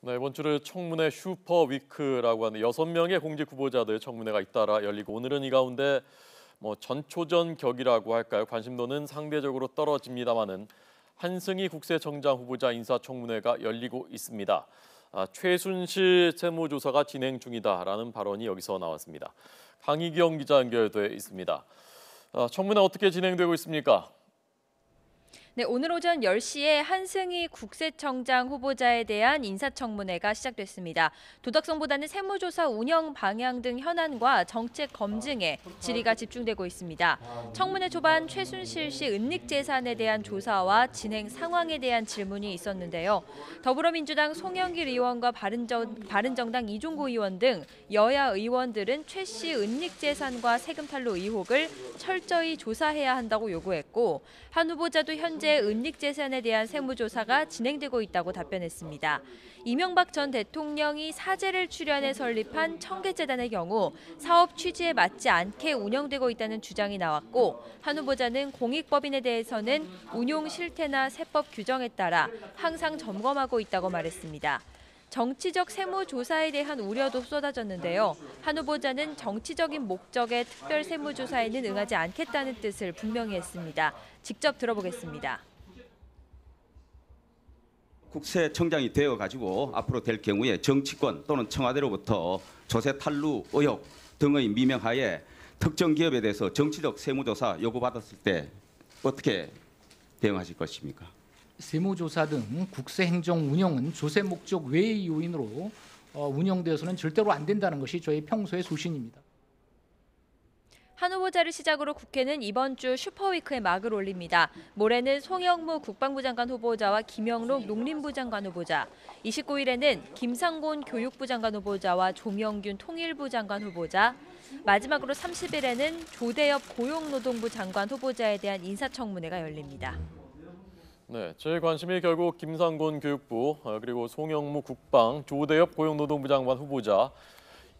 네, 이번 주를 청문회 슈퍼위크라고 하는 6명의 공직 후보자들 청문회가 잇따라 열리고 오늘은 이 가운데 전초전 격이라고 할까요? 관심도는 상대적으로 떨어집니다마는 한승희 국세청장 후보자 인사청문회가 열리고 있습니다. 최순실 세무조사가 진행 중이다라는 발언이 여기서 나왔습니다. 강희경 기자 연결돼 있습니다. 청문회 어떻게 진행되고 있습니까? 네, 오늘 오전 10시에 한승희 국세청장 후보자에 대한 인사청문회가 시작됐습니다. 도덕성보다는 세무조사 운영 방향 등 현안과 정책 검증에 질의가 집중되고 있습니다. 청문회 초반 최순실 씨 은닉재산에 대한 조사와 진행 상황에 대한 질문이 있었는데요. 더불어민주당 송영길 의원과 바른정당 이종구 의원 등 여야 의원들은 최 씨 은닉재산과 세금 탈루 의혹을 철저히 조사해야 한다고 요구했고, 한 후보자도 현재 은닉재산에 대한 세무조사가 진행되고 있다고 답변했습니다. 이명박 전 대통령이 사재를 출연해 설립한 청계재단의 경우 사업 취지에 맞지 않게 운영되고 있다는 주장이 나왔고, 한 후보자는 공익법인에 대해서는 운용 실태나 세법 규정에 따라 항상 점검하고 있다고 말했습니다. 정치적 세무조사에 대한 우려도 쏟아졌는데요. 한 후보자는 정치적인 목적의 특별 세무조사에는 응하지 않겠다는 뜻을 분명히 했습니다. 직접 들어보겠습니다. 국세청장이 되어가지고 앞으로 될 경우에 정치권 또는 청와대로부터 조세 탈루 의혹 등의 미명하에 특정 기업에 대해서 정치적 세무조사 요구받았을 때 어떻게 대응하실 것입니까? 세무조사 등 국세행정 운영은 조세 목적 외의 요인으로 운영되어서는 절대로 안 된다는 것이 저희 평소의 소신입니다. 한 후보자를 시작으로 국회는 이번 주 슈퍼위크에 막을 올립니다. 모레는 송영무 국방부 장관 후보자와 김영록 농림부 장관 후보자, 29일에는 김상곤 교육부 장관 후보자와 종영균 통일부 장관 후보자, 마지막으로 30일에는 조대엽 고용노동부 장관 후보자에 대한 인사청문회가 열립니다. 네, 제 관심이 결국 김상곤 교육부 그리고 송영무 국방, 조대엽 고용노동부 장관 후보자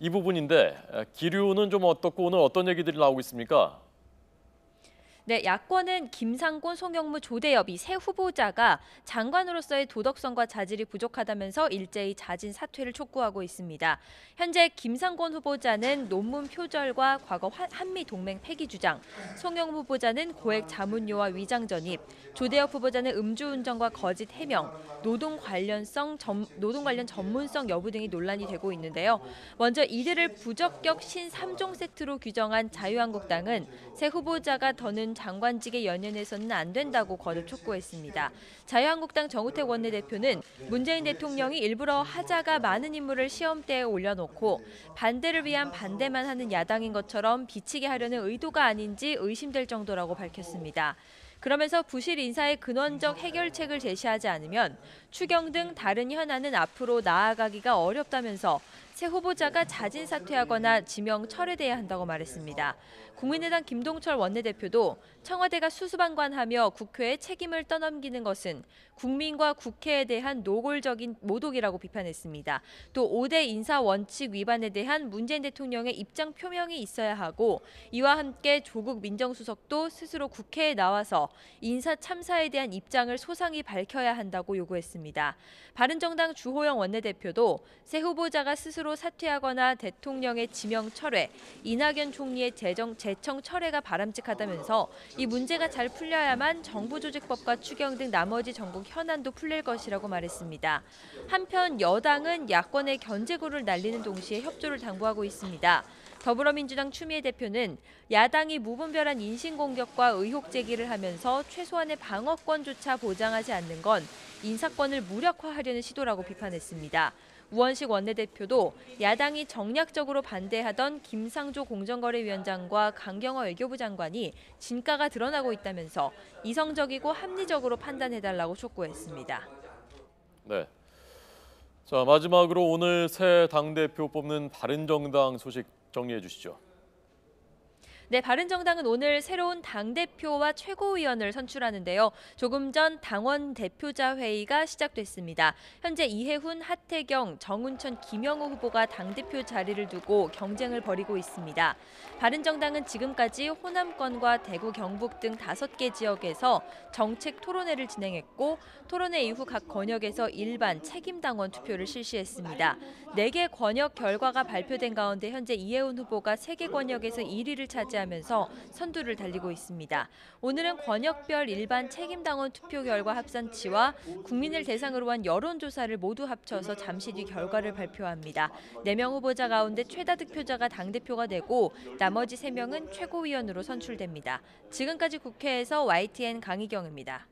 이 부분인데 기류는 좀 어떻고 오늘 어떤 얘기들이 나오고 있습니까? 네, 야권은 김상곤, 송영무, 조대엽 이 세 후보자가 장관으로서의 도덕성과 자질이 부족하다면서 일제히 자진 사퇴를 촉구하고 있습니다. 현재 김상곤 후보자는 논문 표절과 과거 한미 동맹 폐기 주장, 송영무 후보자는 고액 자문료와 위장 전입, 조대엽 후보자는 음주운전과 거짓 해명, 노동 관련 전문성 여부 등이 논란이 되고 있는데요. 먼저 이들을 부적격 신 3종 세트로 규정한 자유한국당은 새 후보자가 더는 장관직에 연연해서는 안 된다고 거듭 촉구했습니다. 자유한국당 정우택 원내대표는 문재인 대통령이 일부러 하자가 많은 인물을 시험대에 올려놓고 반대를 위한 반대만 하는 야당인 것처럼 비치게 하려는 의도가 아닌지 의심될 정도라고 밝혔습니다. 그러면서 부실 인사의 근원적 해결책을 제시하지 않으면 추경 등 다른 현안은 앞으로 나아가기가 어렵다면서 새 후보자가 자진 사퇴하거나 지명 철회돼야 한다고 말했습니다. 국민의당 김동철 원내대표도 청와대가 수수방관하며 국회에 책임을 떠넘기는 것은 국민과 국회에 대한 노골적인 모독이라고 비판했습니다. 또 5대 인사 원칙 위반에 대한 문재인 대통령의 입장 표명이 있어야 하고, 이와 함께 조국 민정수석도 스스로 국회에 나와서 인사 참사에 대한 입장을 소상히 밝혀야 한다고 요구했습니다. 바른정당 주호영 원내대표도 새 후보자가 스스로 사퇴하거나 대통령의 지명 철회, 이낙연 총리의 재청 철회가 바람직하다면서 이 문제가 잘 풀려야만 정부조직법과 추경 등 나머지 전국 현안도 풀릴 것이라고 말했습니다. 한편 여당은 야권의 견제구를 날리는 동시에 협조를 당부하고 있습니다. 더불어민주당 추미애 대표는 야당이 무분별한 인신공격과 의혹 제기를 하면서 최소한의 방어권조차 보장하지 않는 건 인사권을 무력화하려는 시도라고 비판했습니다. 우원식 원내대표도 야당이 정략적으로 반대하던 김상조 공정거래위원장과 강경화 외교부 장관이 진가가 드러나고 있다면서 이성적이고 합리적으로 판단해달라고 촉구했습니다. 네. 자, 마지막으로 오늘 새 당대표 뽑는 바른정당 소식 정리해 주시죠. 네, 바른정당은 오늘 새로운 당대표와 최고위원을 선출하는데요. 조금 전 당원 대표자 회의가 시작됐습니다. 현재 이해훈, 하태경, 정운천, 김영우 후보가 당대표 자리를 두고 경쟁을 벌이고 있습니다. 바른정당은 지금까지 호남권과 대구, 경북 등 5개 지역에서 정책 토론회를 진행했고 토론회 이후 각 권역에서 일반 책임당원 투표를 실시했습니다. 4개 권역 결과가 발표된 가운데 현재 이해훈 후보가 3개 권역에서 1위를 차지하면서 선두를 달리고 있습니다. 오늘은 권역별 일반 책임당원 투표 결과 합산치와 국민을 대상으로 한 여론조사를 모두 합쳐서 잠시 뒤 결과를 발표합니다. 4명 후보자 가운데 최다 득표자가 당대표가 되고 나머지 3명은 최고위원으로 선출됩니다. 지금까지 국회에서 YTN 강희경입니다.